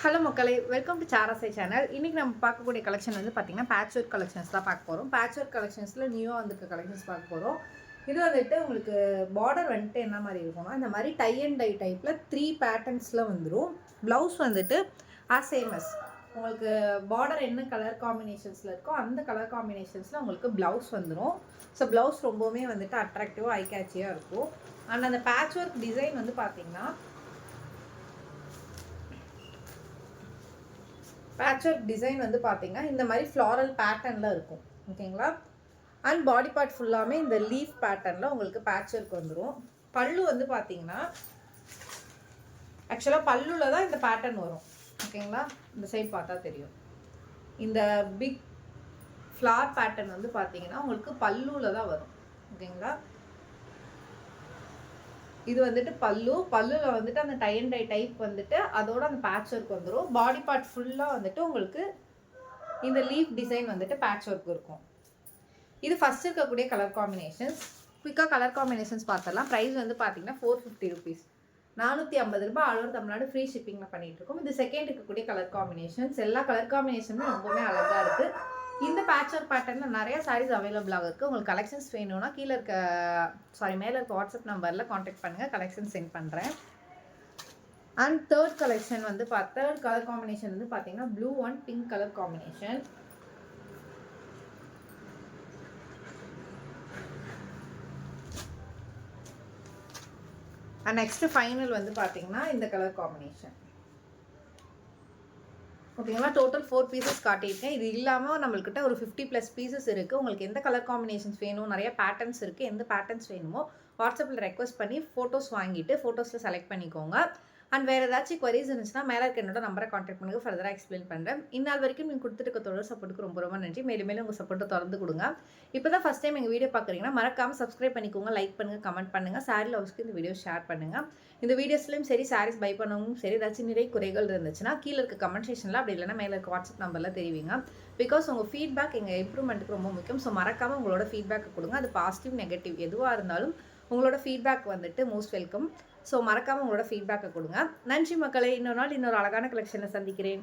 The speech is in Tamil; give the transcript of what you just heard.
ஹலோ மக்களே, வெல்கம் டு சாராசை சேனல். இன்றைக்கி நம்ம பார்க்கக்கூடிய கலெக்ஷன் வந்து பார்த்திங்கன்னா பேட்ச் ஒர்க் கலெக்ஷன்ஸ் தான் பார்க்க போகிறோம். பேட்ச் ஒர்க் கலெக்ஷன்ஸில் நியூவாக வந்துருக்க கலெக்ஷன்ஸ் பார்க்க போகிறோம். இது வந்துட்டு உங்களுக்கு பார்டர் வந்துட்டு என்ன மாதிரி இருக்கும்னா இந்த மாதிரி டை அண்ட் டை டைப்பில் 3 பேட்டர்ன்ஸில் வந்துடும். ப்ளவுஸ் வந்துட்டு சேமஸ் உங்களுக்கு பார்டர் என்ன கலர் காம்பினேஷன்ஸில் இருக்கோ அந்த கலர் காம்பினேஷன்ஸில் உங்களுக்கு ப்ளவுஸ் வந்துடும். ஸோ ப்ளவுஸ் ரொம்பவுமே வந்துட்டு அட்ராக்டிவாக ஐ கேட்சியாக இருக்கும். அண்ட் அந்த பேட்ச் ஒர்க் டிசைன் வந்து பார்த்திங்கன்னா பேட்ச் ஒர்க் டிசைன் வந்து பார்த்தீங்கன்னா இந்த மாதிரி ஃப்ளாரல் பேட்டர்னில் இருக்கும். ஓகேங்களா? அண்ட் பாடி பார்ட் ஃபுல்லாமே இந்த லீஃப் பேட்டர்னில் உங்களுக்கு பேட்ச் ஒர்க் வந்துடும். பல்லு வந்து பார்த்தீங்கன்னா ஆக்சுவலாக பல்லுவில் தான் இந்த பேட்டர்ன் வரும். ஓகேங்களா? இந்த சைட் பார்த்தா தெரியும். இந்த பிக் ஃப்ளார் பேட்டர்ன் வந்து பார்த்தீங்கன்னா உங்களுக்கு பல்லுவில் தான் வரும். ஓகேங்களா? இது வந்துட்டு பல்லுல வந்துட்டு அந்த டை அண்ட் டை டைப் வந்துட்டு அதோட அந்த பேட்ச் ஒர்க் வந்துடும். பாடி பார்ட் ஃபுல்லாக வந்துட்டு உங்களுக்கு இந்த லீஃப் டிசைன் வந்துட்டு பேட்ச் ஒர்க் இருக்கும். இது ஃபர்ஸ்ட் இருக்கக்கூடிய கலர் காம்பினேஷன்ஸ். குயிக்காக கலர் காம்பினேஷன்ஸ் பார்த்தலாம். ப்ரைஸ் வந்து பார்த்தீங்கன்னா 450 ருபீஸ், 450 ரூபாய். ஆல் ஓவர் தமிழ்நாடு ஃப்ரீ ஷிப்பிங்கில் பண்ணிட்டு இருக்கோம். இது செகண்ட் இருக்கக்கூடிய கலர் காம்பினேஷன்ஸ். எல்லா கலர் காம்பினேஷனும் ரொம்பவே அழகாக இருக்குது. இந்த பேட்ச் ஒர்க் பேட்டர்னில் நிறைய சாரீஸ் அவைலபிளாக இருக்குது. உங்களுக்கு கலெக்ஷன்ஸ் வேணும்னா மேலே இருக்க வாட்ஸ்அப் நம்பரில் காண்டாக்ட் பண்ணுங்கள், கலெக்ஷன் சென்ட் பண்ணுறேன். அண்ட் தேர்ட் கலெக்ஷன் வந்து தேர்ட் கலர் காம்பினேஷன் வந்து பார்த்தீங்கன்னா blue and pink colour combination. And next final வந்து பார்த்தீங்கன்னா இந்த கலர் காம்பினேஷன். ஓகேங்களா? டோட்டல் 4 பீசஸ் காட்டியிருக்கேன். இது இல்லாமல் நம்மள்கிட்ட ஒரு 50+ பீசஸ் இருக்குது. உங்களுக்கு எந்த கலர் காம்பினேஷன்ஸ் வேணும், நிறைய பேட்டர்ன்ஸ் இருக்குது. எந்த பேட்டர்ன்ஸ் வேணுமோ வாட்ஸ்அப்பில் ரெக்வஸ்ட் பண்ணி ஃபோட்டோஸ் வாங்கிட்டு ஃபோட்டோஸில் செலக்ட் பண்ணிக்கோங்க. அண்ட் வேறு ஏதாச்சும் குவரிஸ் இருந்துச்சுன்னா மேலே இருக்க என்னோட நம்பரை காண்டாக்ட் பண்ணுங்கள், ஃபர்தராக எக்ஸ்பிளைன் பண்ணுறேன். இந்நாள் வரைக்கும் நீங்கள் கொடுத்துருக்க தொடர் சப்போர்ட்டுக்கு ரொம்ப ரொம்ப நன்றி. மேலும் மேலும் உங்கள் சப்போர்ட்டை தொடர்ந்து கொடுங்க. இப்போ தான் ஃபஸ்ட் டைம் எங்கள் வீடியோ பார்க்குறீங்கன்னா மறக்காமல் சப்ஸ்கிரைப் பண்ணிக்கோங்க, லைக் பண்ணுங்கள், கமெண்ட் பண்ணுங்கள். சாரி லவ்ஸ்க்கு இந்த வீடியோ ஷேர் பண்ணுங்கள். இந்த வீடியோஸ்லையும் சரி சாரீஸ் பை பண்ணவும் சரி ஏதாச்சும் நிறைய குறைகள் இருந்துச்சுன்னா கீழே இருக்க கமெண்ட் செக்ஷனில் அப்படி இல்லைன்னா மேலே இருக்க வாட்ஸ்அப் நம்பரில் தெரிவிங்க. பிகாஸ் உங்கள் ஃபீட்பேக் எங்கள் இம்ப்ரூவ்மெண்ட்டுக்கு ரொம்ப முக்கியம். ஸோ மறக்காமல் உங்களோட ஃபீட்பேக் கொடுங்க. அது பாசிட்டிவ் நெகட்டிவ் எதுவாக இருந்தாலும் உங்களோட ஃபீட்பேக் வந்துட்டு மோஸ்ட் வெல்கம். ஸோ மறக்காமல் உங்களோட ஃபீட்பேக்கை கொடுங்க. நன்றி மக்களே. இன்னொரு நாள் இன்னொரு அழகான கலெக்ஷனை சந்திக்கிறேன்.